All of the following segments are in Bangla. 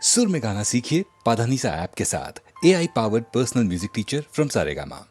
सुर में गाना सीखिए पाधानीसा ऐप के साथ। AI powered personal music teacher from Saregama.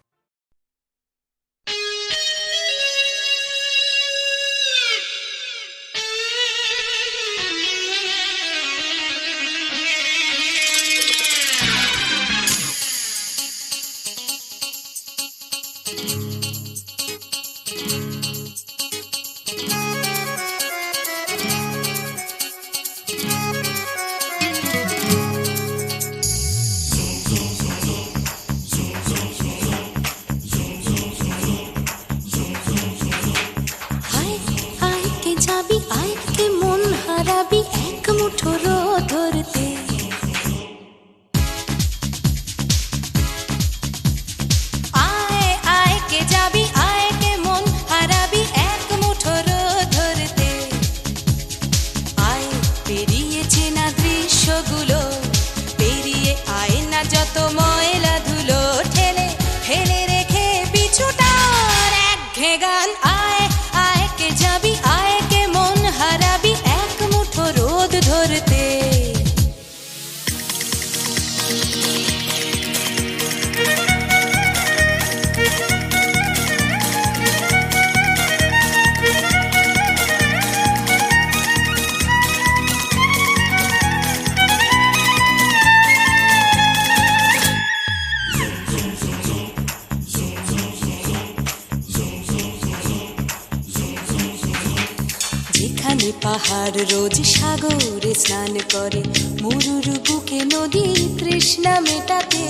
পাহাড় রোজ সাগরে স্নান করে, মরুর বুকে নদী তৃষ্ণা মেটাতে।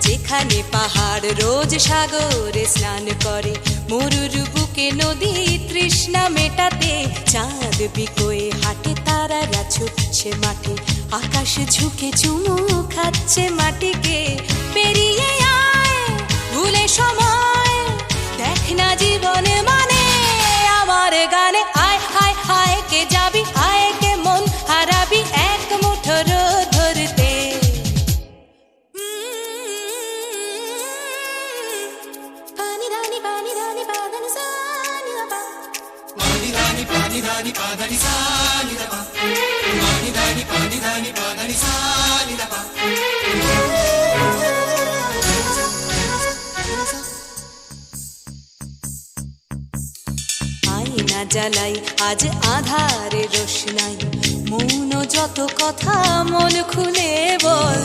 যেখানে পাহাড় রোজ সাগরে স্নান করে, মরুর বুকে নদী তৃষ্ণা মেটাতে। চাঁদ বিকোয়ে হাটে, তারারা ছুটছে মাঠে, আকাশ ঝুঁকে চুমু খাচ্ছে মাটিকে। পেরিয়ে আয় ভুলে সময়, দেখ না জীবনে মানে আমার গানে। আয় হায় হায় কে যাবি, আয় কে মন হারাবি এক মুঠো রোদ ধরতে। পানি রানি পানি রানি পাদানি সানি রাপা, পানি রানি পানি রানি পাদানি সানি রাপা, পানি রানি পানি রানি পাদানি সানি রাপা। আয়না জ্বালাই আজ আধারে রোশনাই, মৌন যত কথা মন খুলে বল।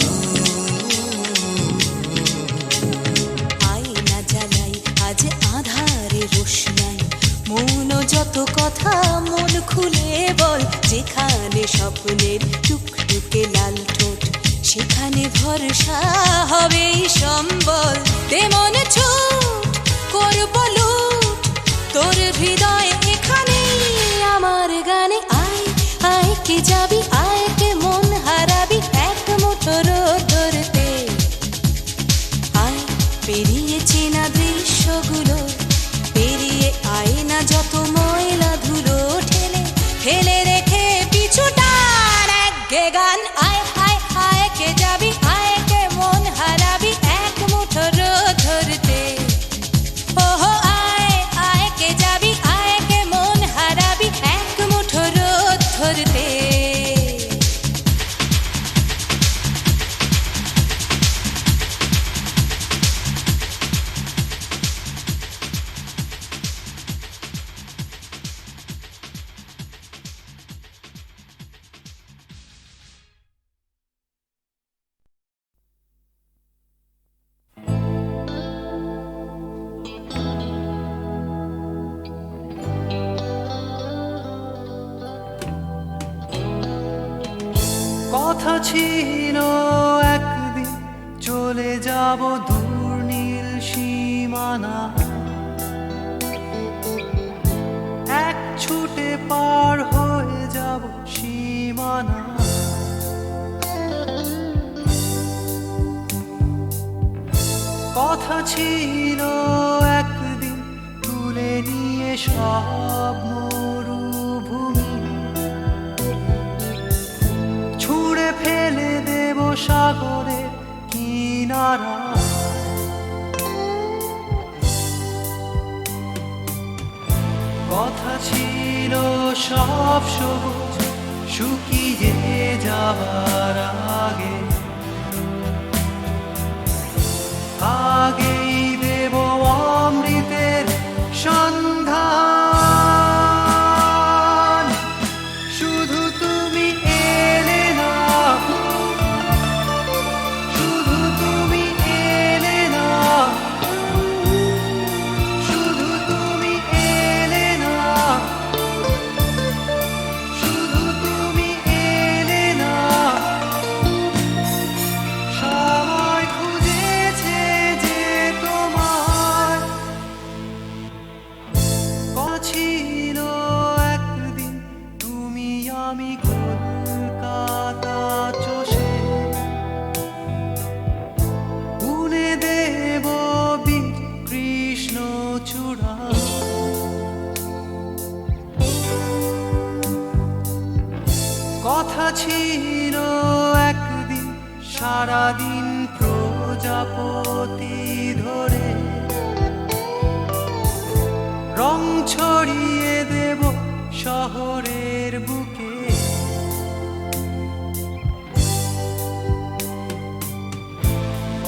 আয়না জ্বালাই আজ আধারে রোশনাই, মৌন যত কথা মন খুলে বল। যেখানে স্বপ্নের টুকটুকে লাল ঠোঁট, সেখানে ভরসা হবেই সম্বল। তেমন ছুট করব লুট তোর হৃদয় এখানে আমার গানে। আয় আয় কে যাবি, আয় কে মন হারাবি এক মুঠো রোদ ধরতে। আয় পেরিয়ে চেনা দৃশ্যগুলো, পেরিয়ে আয় না যত ময়লা ধুলো, ঠেলে ফেলে রেখে পিছুটার এক গান। আয় আয় আয় কে যাবি, আয় কে মন হারাবি এক মুঠো রোদ ধরতে। ওহো আয় আয় কে যাবি, আয় কে মন হারাবি এক মুঠো রোদ ধরতে। কথা ছিল একদিন চলে যাব দূর নীল সীমানা, এক ছুটে পার হয়ে যাব সীমানা। কথা ছিল একদিন তুলে নিয়ে সব মরুভূমি, ছুঁড়ে ফেলে দেব সাগরের কিনারা। কথা ছিল সব সব সবুজ শুকিয়ে যাবার আগে আগেই দেব অমৃতের সন্ধান। শুধু তুমি এলে না, শুধু তুমি এলে না, শুধু তুমি এলে না, শুধু তুমি এলে না। সবাই খুঁজেছে যে তোমার কথা ছিল একদিন তুমি আমি কলকাতা চষে বুনে দেব বীর কৃষ্ণ চূড়া। কথা ছিল একদিন সারাদিন প্রজাপতি ধরে রং ছড়িয়ে দেব শহরের বুকে।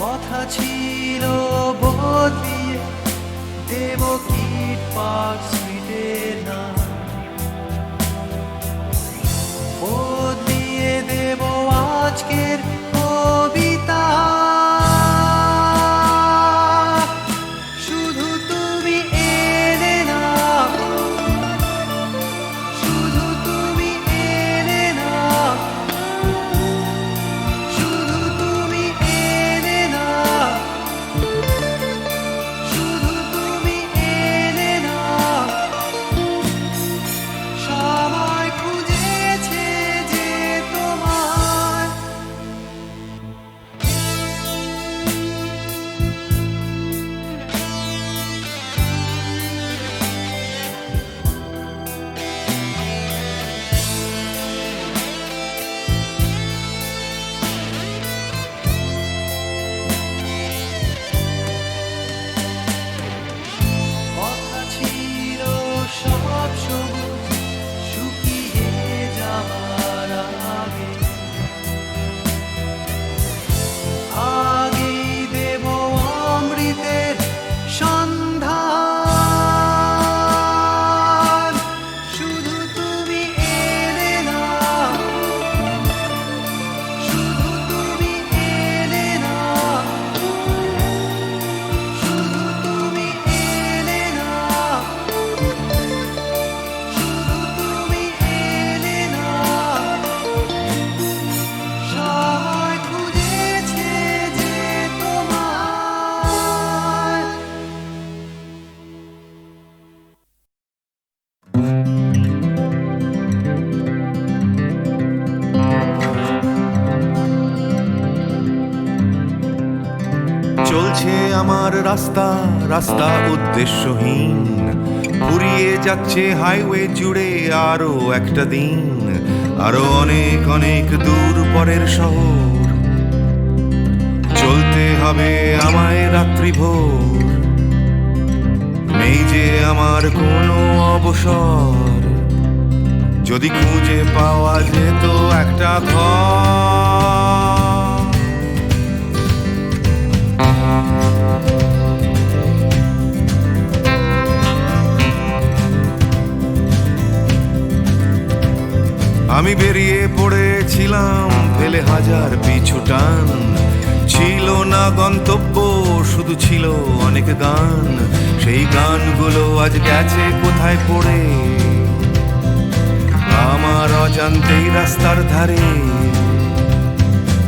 কথা ছিল বদলিয়ে দেব কিট পার্ক স্ট্রিটের নাম, বদলিয়ে দেব আজকের কবিতা। শুধু তুমি এলে না, শুধু তুমি এলে না, শুধু তুমি এলে না, শুধু তুমি এলে না। সবাই খুঁজেছে যে তোমার কথা ছিল সব সবুজ শুকিয়ে যাবার আগে আগেই দেব অমৃতের সন্ধান। শুধু তুমি এলে না, শুধু তুমি এলে না, শুধু তুমি এলে না, শুধু তুমি এলে না। সবাই খুঁজেছে যে তোমার চলছে আমার রাস্তা রাস্তা উদ্দেশ্যহীন, ফুরিয়ে যাচ্ছে হাইওয়ে জুড়ে আরো একটা দিন, আরো অনেক অনেক দূর পরের শহর। চলতে হবে আমায় রাত্রি ভোর, নেই যে আমার কোনো অবসর। যদি খুঁজে পাওয়া যেত একটা ঘর, আমি বেরিয়ে পড়েছিলাম ফেলে হাজার পিছু টান। ছিল না গন্তব্য, শুধু ছিল অনেক গান। সেই গানগুলো আজ গেছে কোথায় পড়ে আমার অজান্তেই রাস্তার ধারে।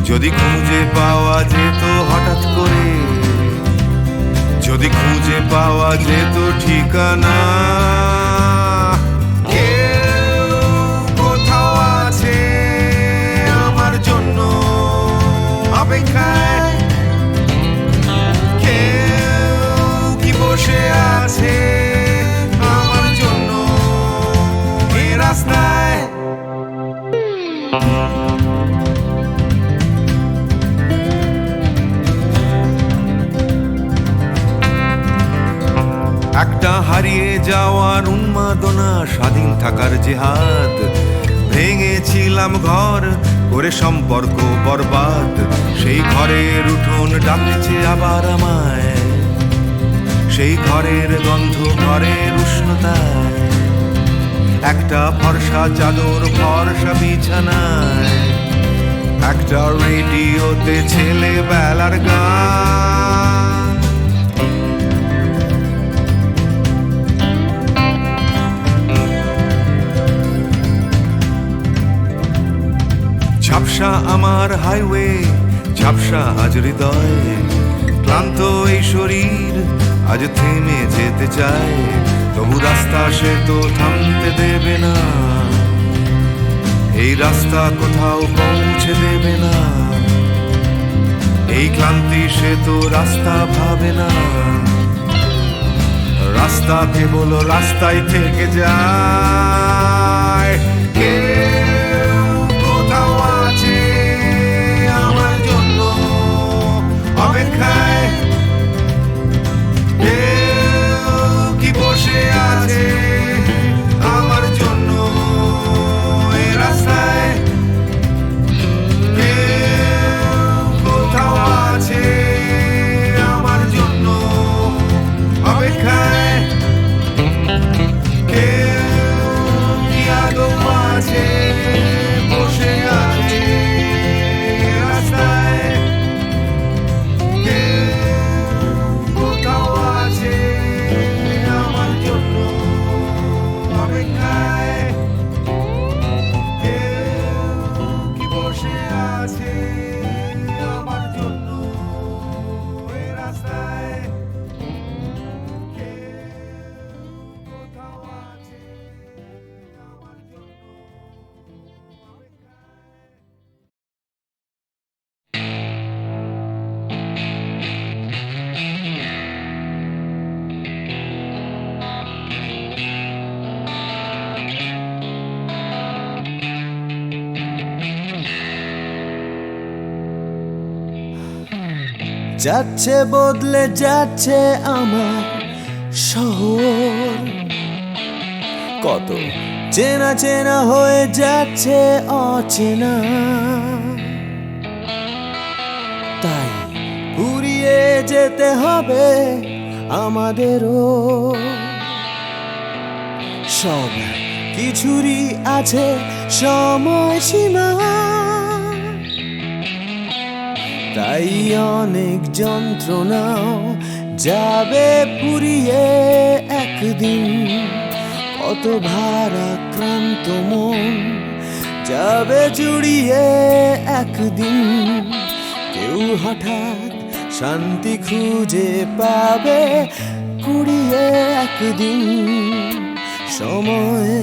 যদি খুঁজে পাওয়া যেত হঠাৎ করে, যদি খুঁজে পাওয়া যেত ঠিকানা। কেউ কোথাও আছে আমার জন্য অপেক্ষায়, কেউ কি বসে আছে আমার জন্য এই রাস্তায়। একটা হারিয়ে যাওয়ার স্বাধীন থাকার জেহাদ। ভেঙেছিলাম ঘর করে সম্পর্ক বরবাদ, সেই ঘরের উঠোন ডাকছে আবার আমায়, সেই ঘরের গন্ধ ঘরের উষ্ণতায়, একটা ফর্সা চাদর ফর্সা বিছানায়, একটা রেডিওতে ছেলেবেলার গান। ঝাপসা আমার হাইওয়ে, ঝাপসা আজ হৃদয়, ক্লান্ত এই শরীর আজ থেমে যেতে চায়, তবু রাস্তা সে তো থামতে দেবে না, এই রাস্তা কোথাও পৌঁছে দেবে না, এই ক্লান্তি সে তো রাস্তা ভাবে না, রাস্তা কেবল রাস্তায় থেকে যায়। কেউ কোথাও আছে আমার জন্য অপেক্ষায়, কেউ কি বসে আছে আমার জন্য এই রাস্তায়, কেউ কোথাও আছে আমার জন্য অপেক্ষায়, কেউ কি আদৌ আছে বসে আছে রাস্তায়, কেউ কোথাও আছে আমার জন্য অপেক্ষায়, কেউ কি বসে আছে আমার জন্য এই রাস্তায়, কেউ কোথাও আছে আমার জন্য অপেক্ষায়। যাচ্ছে বদলে যাচ্ছে আমার শহর, কত চেনা চেনা হয়ে যাচ্ছে অচেনা, তাই ঘুরিয়ে যেতে হবে আমাদেরও, সব কিছুরই আছে সময়সীমা, তাই অনেক যন্ত্রণাও যাবে পুরিয়ে একদিন, কত ভারাক্রান্ত মন যাবে জুড়িয়ে একদিন, কেউ হঠাৎ শান্তি খুঁজে পাবে কুড়িয়ে একদিন, সময়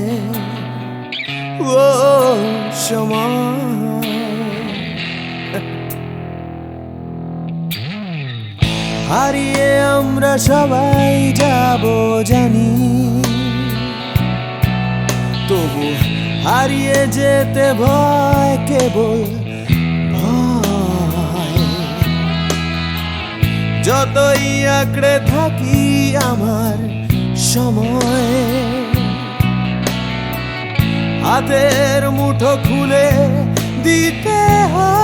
ও সময়। হারিয়ে আমরা সবাই যাব জানি, তবু হারিয়ে যেতে ভয়, কেবল ভয়, যতই আঁকড়ে থাকি আমার সময়, হাতের মুঠো খুলে দিতে হয়,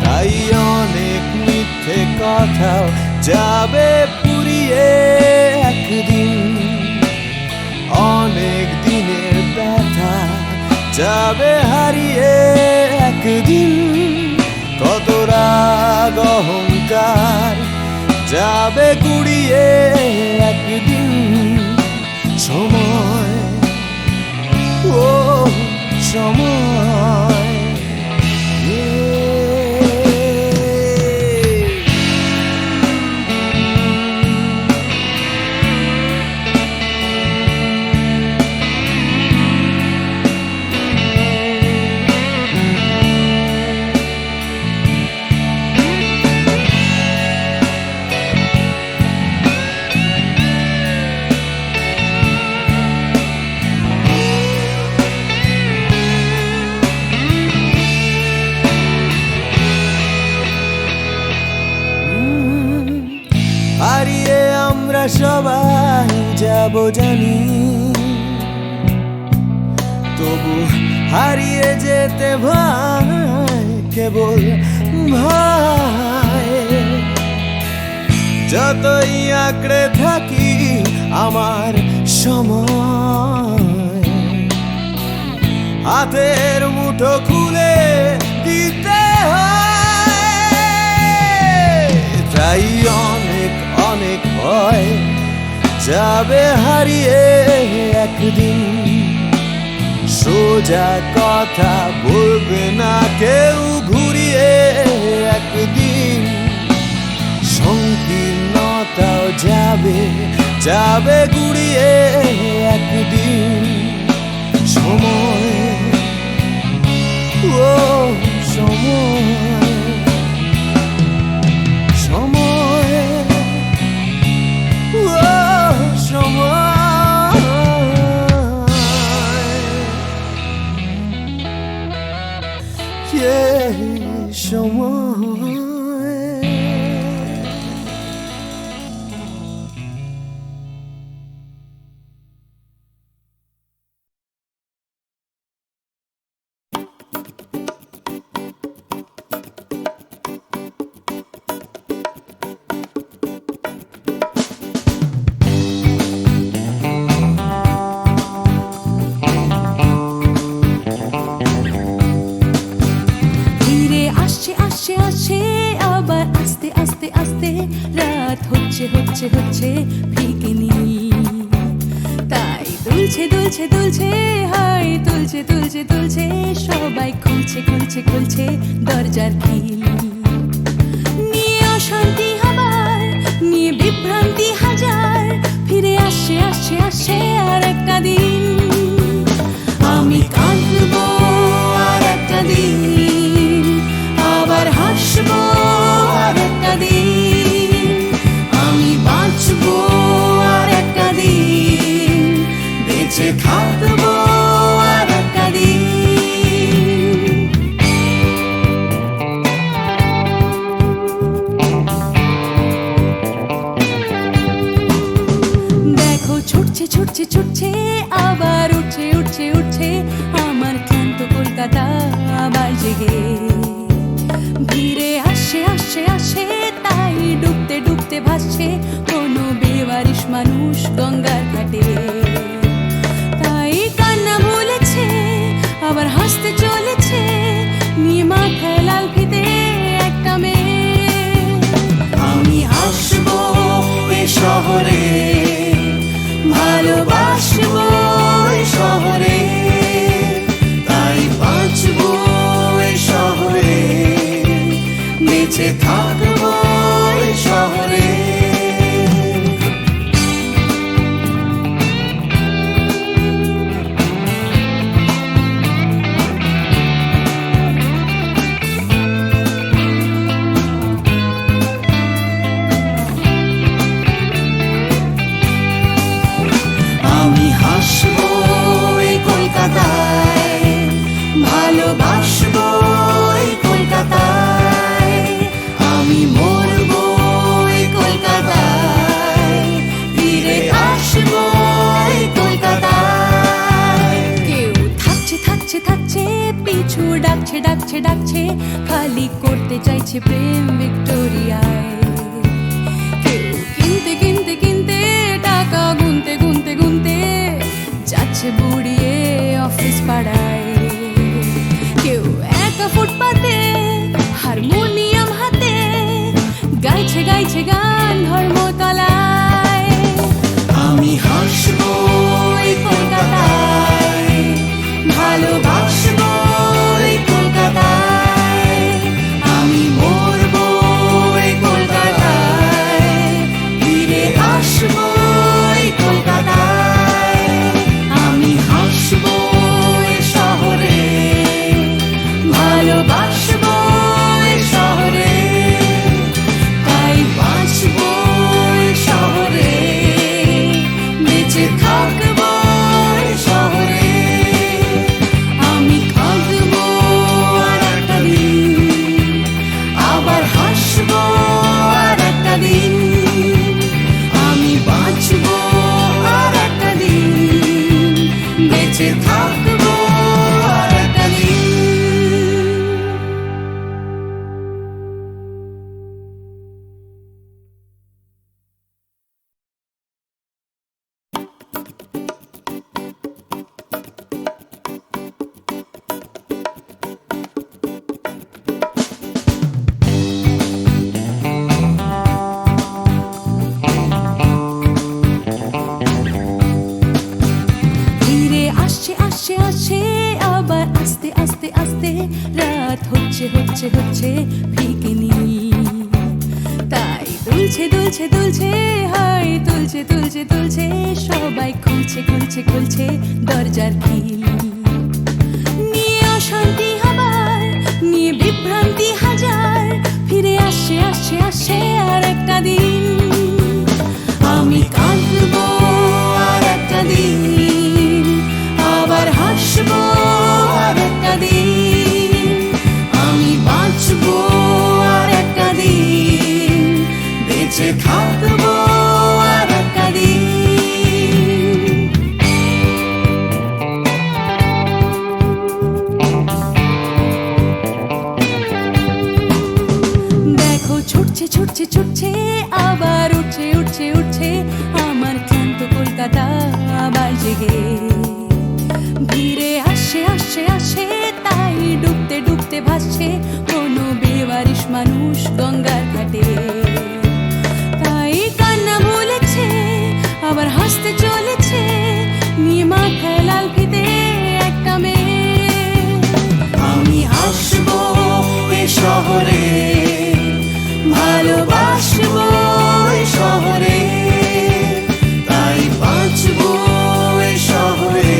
তাই অনেক মিথ্যে কথাও যাবে পুরিয়ে একদিন, অনেক দিনের ব্যথা যাবে হারিয়ে একদিন, কত রাগ অহংকার যাবে গুড়িয়ে একদিন, সময় ও সময়। জানি, তবু হারিয়ে যেতে ভাই কেবল ভাই। যতই আঁকড়ে থাকি আমার সময়, হাতের মুঠো খুলে দিতে হয়। তাই অনেক অনেক ভয় যাবে হারিয়ে একদিন, সোজা কথা বলবে না কেউ ঘুরিয়ে একদিন। সংকীর্ণতাও যাবে যাবে গুড়িয়ে একদিন। সময়, ও সময়, সময়, ও সময়, সময়। হচ্ছে ফিকে নীল, তাই দুলছে দুলছে দুলছে হাই তুলছে তুলছে তুলছে, সবাই খুলছে খুলছে খুলছে দরজার খিল। নিয়ে অশান্তি হাবার, নিয়ে বিভ্রান্তি হাজার, ফিরে আসছে আসছে আসছে আর একটা দিন। আমি কাঁদবো আর একটা দিন, আবার হাসবো আর একটা দিন। আমি বাঁচবো আর একটা দিন, বেঁচে থাকবো আর একটা দিন। দেখো ছুটছে ছুটছে ছুটছে, আবার উঠছে উঠছে উঠছে আমার ক্লান্ত কলকাতা আবার জেগে। ভিড়ে আসছে আসছে আসছে, তাই ডুবতে ডুবতে ভাসছে কোনো বেওয়ারিশ মানুষ গঙ্গার ঘাটে। তাই কান্না ভুলেছে আবার হাসতে চলেছে, নিয়ে মাথায় লাল ফিতে একটা মেয়ে। আমি আসবো এ শহরে, ভালোবাসবো এ শহরে, তাই বাঁচবো এ শহরে, বেঁচে থাকবো এ শহরে। আমি হাসবো এই কলকাতায়, ভালোবাসবো এই কলকাতায়, আমি মরবো এই কলকাতায়, ফিরে আসবো এই কলকাতায়। কেউ থাকছে থাকছে থাকছে, পিছু ডাকছে ডাকছে ডাকছে, খালি করতে চাইছে প্রেম ভিক্টোরিয়ায়। কেউ কিনতে কিনতে কিনতে, টাকা গুনতে গুনতে গুনতে যাচ্ছে বুড়িয়ে অফিস পাড়ায়। কেউ একা ফুটপাতে হারমোনিয়াম হাতে, গাইছে গাইছে গান ধর্মতলায়। আমি হাসবো এই কলকাতায়, ভালোবাসবো এই কলকাতায়, আমি মরবো এই কলকাতায়, ফিরে আসবো এই কলকাতায়। আমি হাসবো এই আসে আসে আসে আবার আস্তে আস্তে আস্তে রাত হচ্ছে হচ্ছে হচ্ছে ফিকে নীল। তাই দুলছে দুলছে দুলছে হাই তুলছে তুলছে তুলছে সবাই খুলছে খুলছে খুলছে দরজার খিল। নিয়ে অশান্তি হাবার নিয়ে বিভ্রান্তি হাজার ফিরে আসে আসে আসে আর একটা দিন। আমি কাঁদবো আর একটা দিন, আবার হাসবো আর একটা দিন। আমি বাঁচবো আর একটা দিন, বেঁচে থাকবো আর একটা দিন। দেখো ছুটছে ছুটছে ছুটছে আবার উঠছে উঠছে উঠছে আমার ক্লান্ত কলকাতা আবার জেগে। ভিড়ে আসে আসে আসে তাই ডুবতে ডুবতে ভাসছে কোনো বেওয়ারিশ মানুষ গঙ্গার ঘাটে। তাই কান্না ভুলেছে আবার হাসতে চলেছে নিয়ে মাথায় লাল ফিতে একটা মেয়ে। আমি আসবো এ শহরে, ভালোবাসবো এ শহরে, তাই বাঁচবো এ শহরে,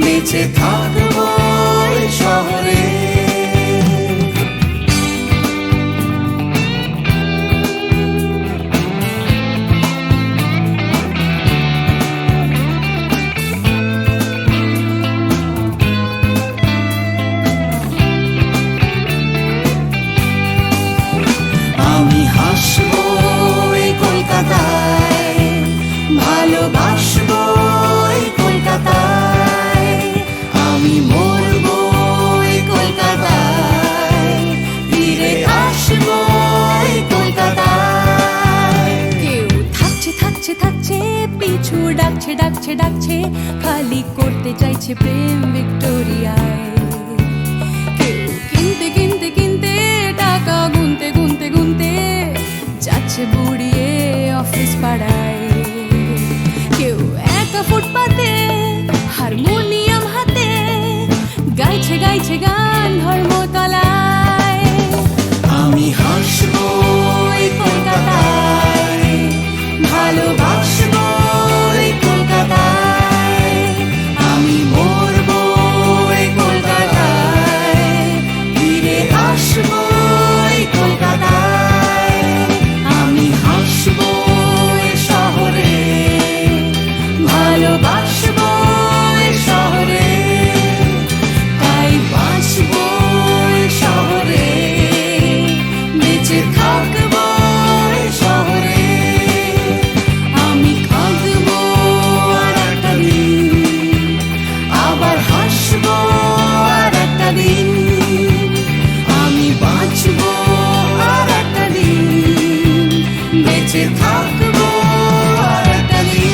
বেঁচে থাকবো এ শহরে। আমি হাসবো এই কলকাতায়, ভালোবাসবো এই কলকাতায়, আমি মরবো এই কলকাতায়, ফিরে আসবো এই কলকাতায়। কেউ থাকছে থাকছে থাকছে পিছু ডাকছে ডাকছে ডাকছে খালি করতে চাইছে প্রেম ভিক্টোরিয়ায়। কেউ কিনতে কিনতে কিনতে টাকা গুনতে গুনতে গুনতে যাচ্ছে বুড়িয়ে অফিস পাড়ায়। কেউ একা ফুটপাতে হারমোনিয়াম হাতে গাইছে গাইছে গান ধর্মতলায়। আমি হাসবো এই কলকাতায়, ভালোবাসবো এই কলকাতায়, আমি মরবো এই কলকাতায়, ফিরে আসবো এই কলকাতায়। আমি হাসবো এই শহরে, ভালোবাসবো এই শহরে, তাই বাঁচবো এই শহরে, বেঁচে থাকবো এই শহরে। আমি কাঁদবো আর একটা দিন, আবার হাসবো আর একটা দিন, আমি বাঁচবো আর একটা দিন, বেঁচে থাকবো আর একটা দিন।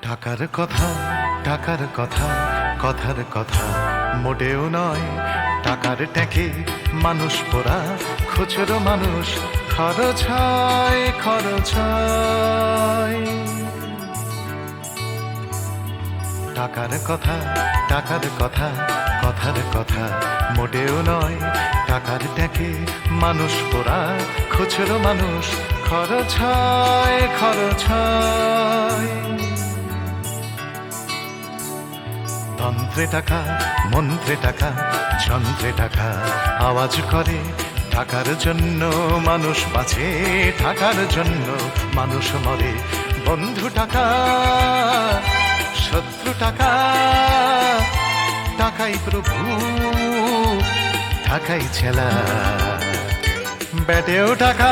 টাকার কথা টাকার কথা কথার কথা মোটেও নয়। টাকার ট্যাঁকে মানুষ পোড়া খুচরো মানুষ খরচ হয় খরচ হয়। টাকার কথা টাকার কথা কথার কথা মোটেও নয়। টাকার ট্যাঁকে মানুষ পোড়া খুচরো মানুষ খরচ হয় খরচ হয়। তন্ত্রে টাকা মন্ত্রে টাকা যন্ত্রে টাকা আওয়াজ করে। টাকার জন্য মানুষ বাঁচে, টাকার জন্য মানুষ মরে। বন্ধু টাকা শত্রু টাকা, টাকাই প্রভু টাকাই ছেলা। ব্যাটেও টাকা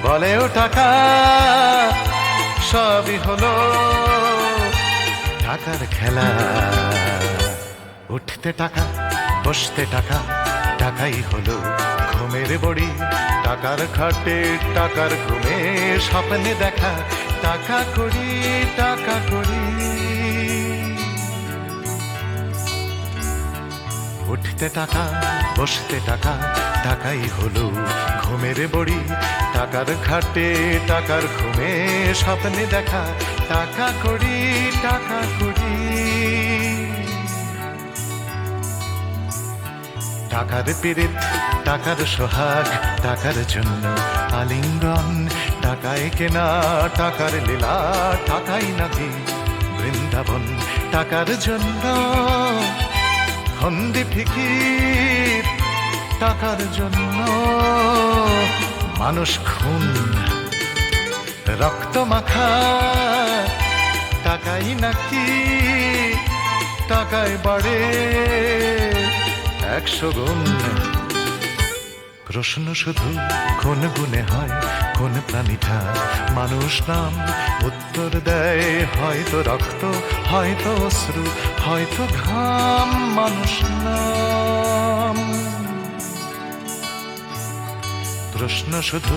বলেও টাকা সবই হলো টাকার খেলা। উঠতে টাকা বসতে টাকা, টাকাই হলো ঘুমের বড়ি। টাকার খাটে টাকার ঘুমে স্বপ্নে দেখা, টাকা করি টাকা করি। উঠতে টাকা বসতে টাকা, টাকাই হলো ঘুমের বড়ি। টাকার খাটে টাকার ঘুমে স্বপ্নে দেখা, টাকা করি টাকা করি। টাকার পীড়িত টাকার সোহাগ, টাকার জন্য আলিঙ্গন। টাকায় কেনা টাকার লীলা, টাকাই নাকি বৃন্দাবন। টাকার জন্য ফন্দি ফিকির, টাকার জন্য মানুষ খুন রক্ত মাখা। টাকাই নাকি টাকায় বাড়ে 100 গুণ। প্রশ্ন শুধু কোন গুণে হয়, কোন প্রাণীটা মানুষ নাম? উত্তর দেয় হয়তো রক্ত, হয়তো অশ্রু, হয়তো ঘাম। মানুষ নাম। প্রশ্ন শুধু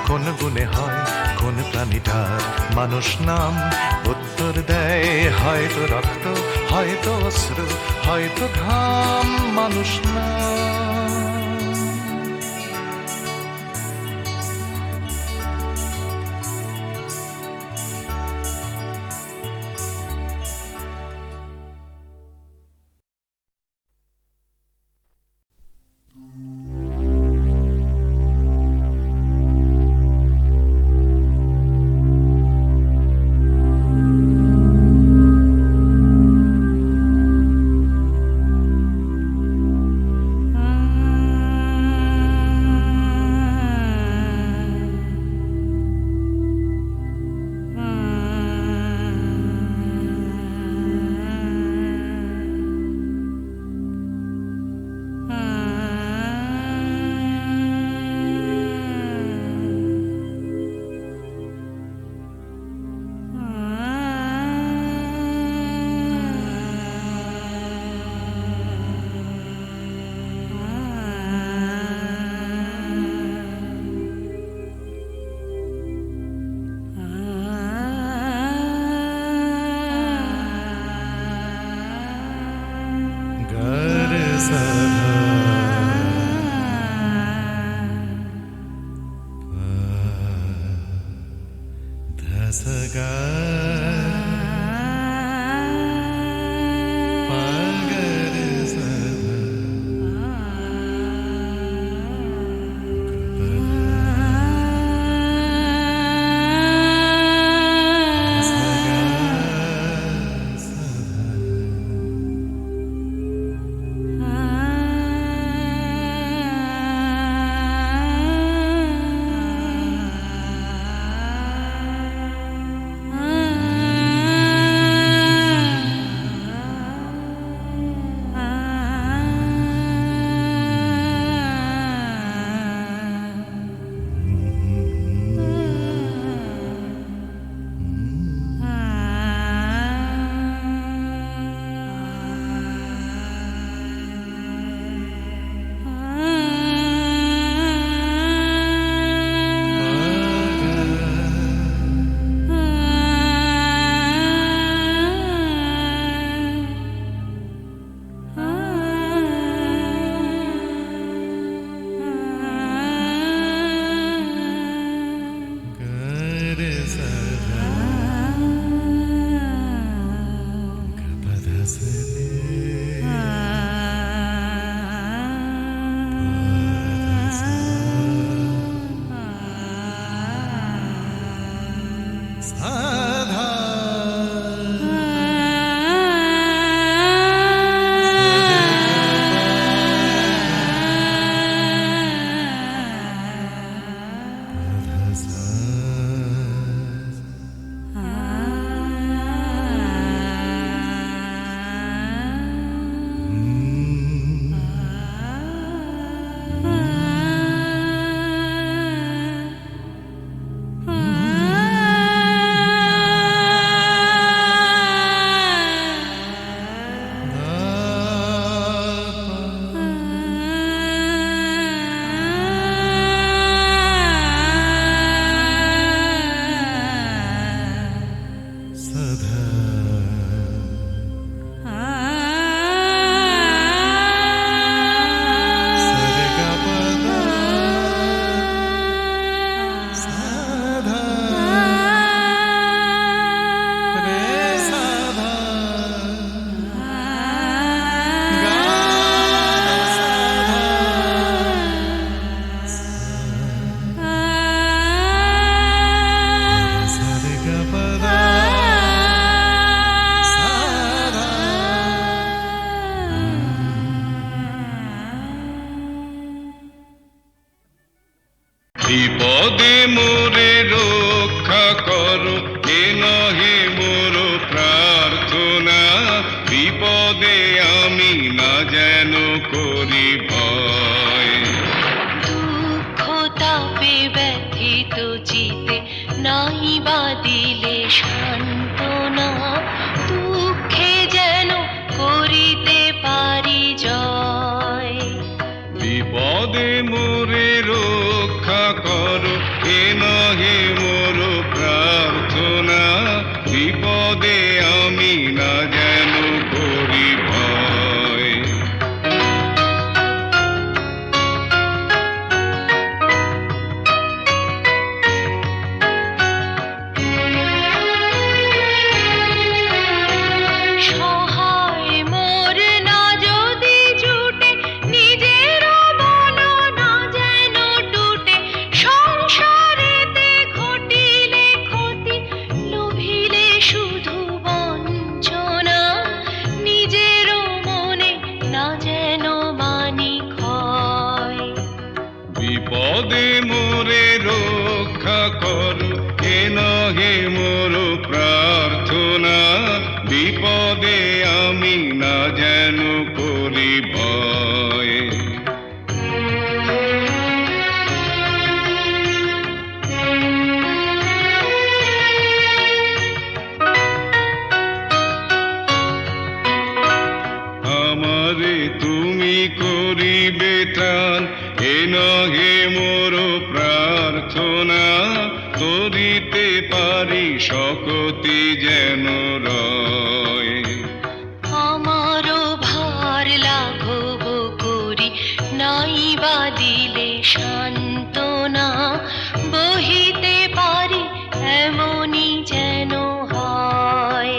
কোন গুণে হয়, কোন প্রাণীটার মানুষ নাম? উত্তর দেয় হয়তো রক্ত, হয়তো অশ্রু, হয়তো ঘাম। মানুষ নাম। বিপদে মোরে রক্ষা করো এ নহে মোর প্রার্থনা, বিপদে আমি না যেন করি ভয়। দুঃখ তাপে ব্যথিত চিতে নাই বা দিলে সান্ত্বনা, দুঃখে যেন করিতে পারি জয়। বিপদে মোরে রক্ষা করো এ নহে মোর প্রার্থনা, বিপদে আমি না যেন করি ভয়। সহায় মোর না যদি জুটে, নিজের বল না যেন টুটে, সংসারেতে ঘটিলে ক্ষতি, লোভিলে শুধু বঞ্চনা, নিজের মনে না যেন মানি ক্ষয়। বিপদে মোরে রক্ষা করো এ নহে মোর প্রার্থনা, বিপদে আমি না যেন করি ভয়। আমারে তুমি করিবে ত্রাণ এ নহে মোর প্রার্থনা, করিতে পারি শকতি যেন রয়। আমারও ভার লাঘব করি নাই বা দিলে সান্ত্বনা, বহিতে পারি এমনই যেন হয়।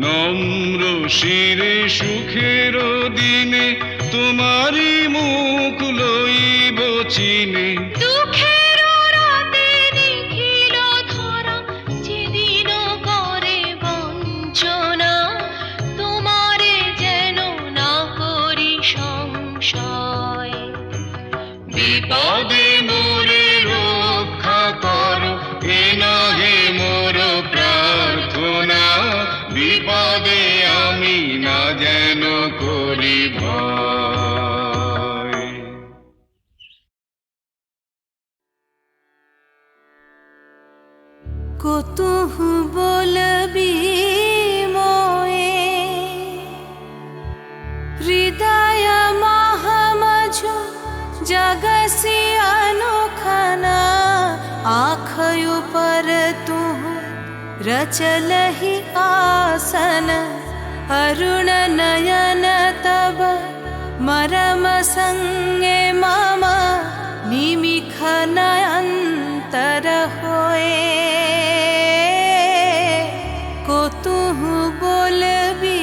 নম্র শিরে সুখের দিনে তোমারি মুখ লইব চিনে, দুঃখের রাতে নিখিল ধরা যেদিন করে বঞ্চনা, তোমারে যেন না করি সংশয়। বিপদে মোরে রক্ষা করো এ নহে মোর প্রার্থনা, বিপদে আমি না যেন করি ভয়। কতুহু বলবি মোয়ে হৃদয় মহামঝু जगसी अनोखना, आँखयों पर तू रचलहि आसन, अरुण नयन तब मरम संगे मम निमिख नयंतर होए। को तू बोलबी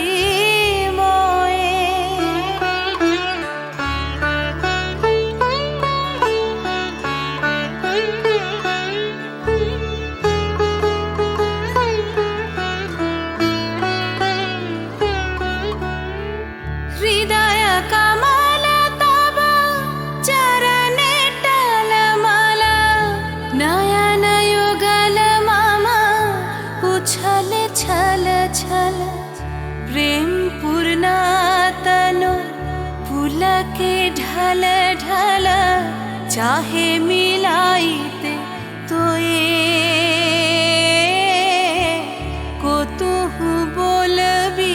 हृदय कमल तब चरणे टलमल, नयन युगल मम उछल छल छल, प्रेम पूर्णा तनु पुलके ढल ढल, चाहे मिलाइते तोये। को तू बोलबी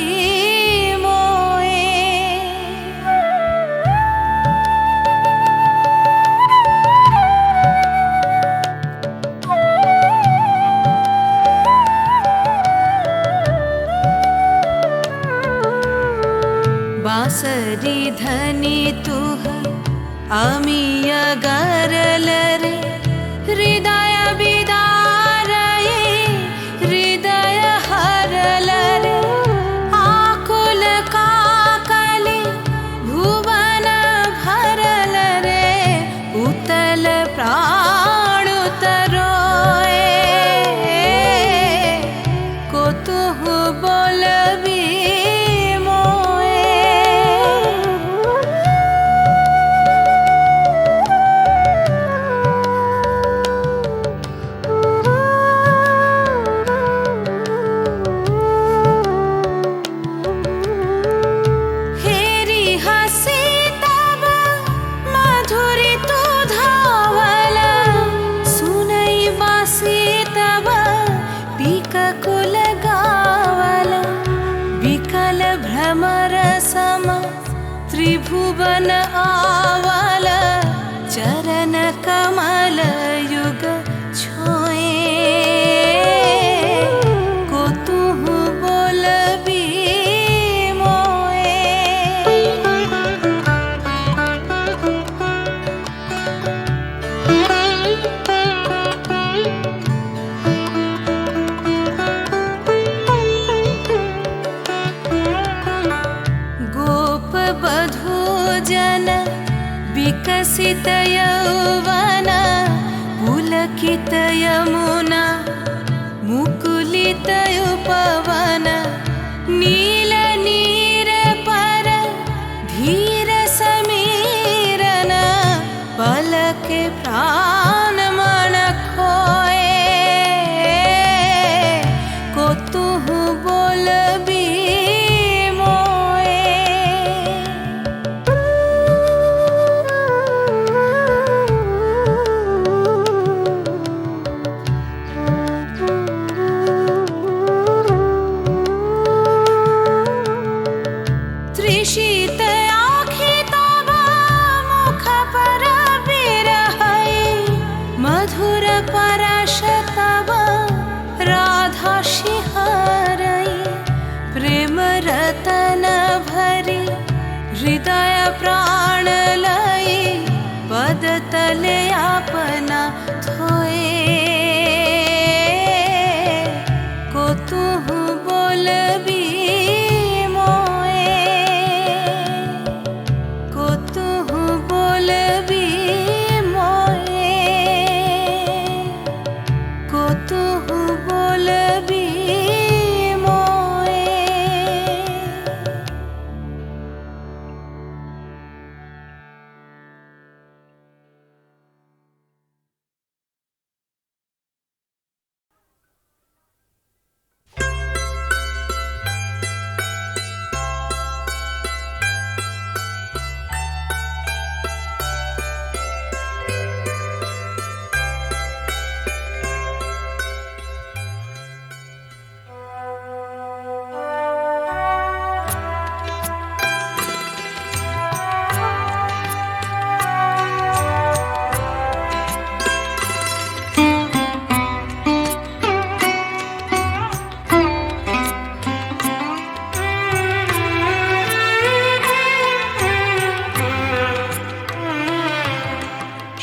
बांसरी धनी तुह आमी अगरल रे, हृदय विदार हृदय हरल रे, आकुल काकली भुवन भरल रे, उतल प्राण उतरोए। को तुह बोलबी त्रिभुवन आवाल चरण कमल युग छोए को तू बोलबी मोए गोप बधू जन विकसित यौवन पुलकित यमुना मुकुलित उपवन नील नीर पर धीर समीरन पलक प्राण मन खोए को तू बोलबी मोए त्रिशीत आँखि तब मुख पर बिरहै मधुर परश तब राधा शिहरै प्रेम रतन भरी हृदय प्राण लई पद तले अपना थोए को तू बोलबी मोए को तू बोलबी मोए को तू बोलबी मोए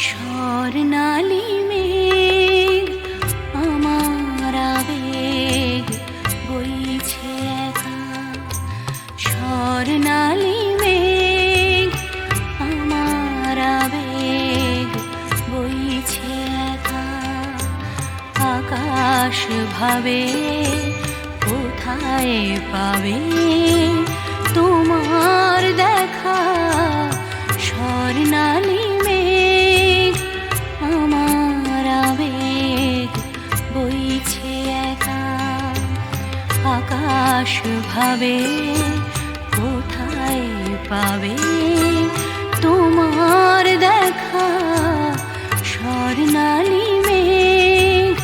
স্বর্ণালী মেঘ আমার আবেগ বইছে একা স্বর্ণালী মেঘ আমার আবেগ বইছে একা আকাশ ভাবে কোথায় পাবে তোমার দেখা স্বর্ণালী মেঘ আমার আবেগ বইছে একা আকাশ ভাবে কোথায় পাবে তোমার দেখা স্বর্ণালী মেঘ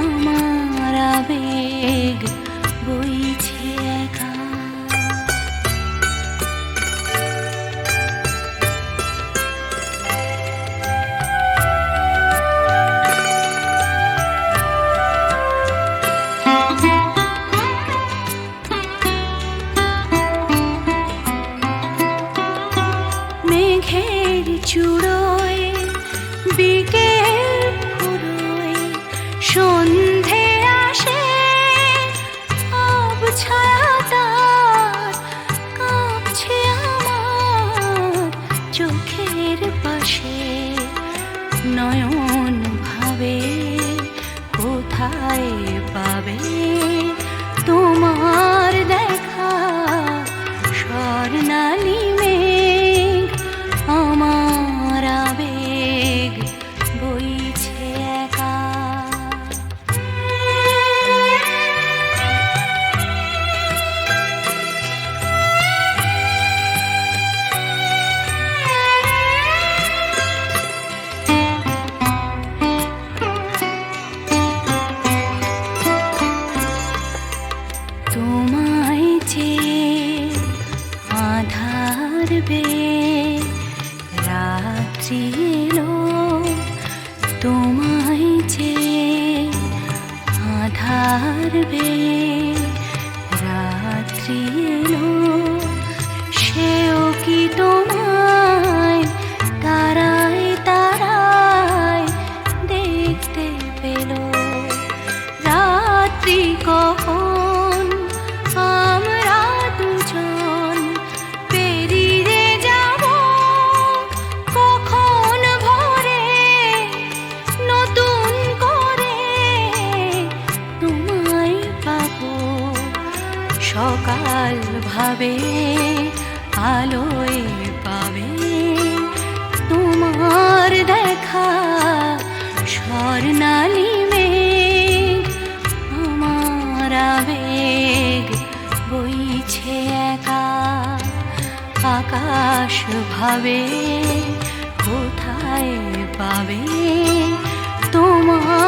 আমার আবেগ বইছে একা মেঘের চূড়োয় বিকেল ফুরোয় সন্ধে আসে ছায়া তার কাঁপছে আমার চোখের পাশে নয়ন ভাবে কোথায় পাবে তোমার দেখা স্বর্ণালী মেঘ আমার আবেগ বইছে একা ভাবে আলোয় পাবে তোমার দেখা স্বর্ণালী মেঘ আমার আবেগ বইছে একা আকাশ ভাবে কোথায় পাবে তোমার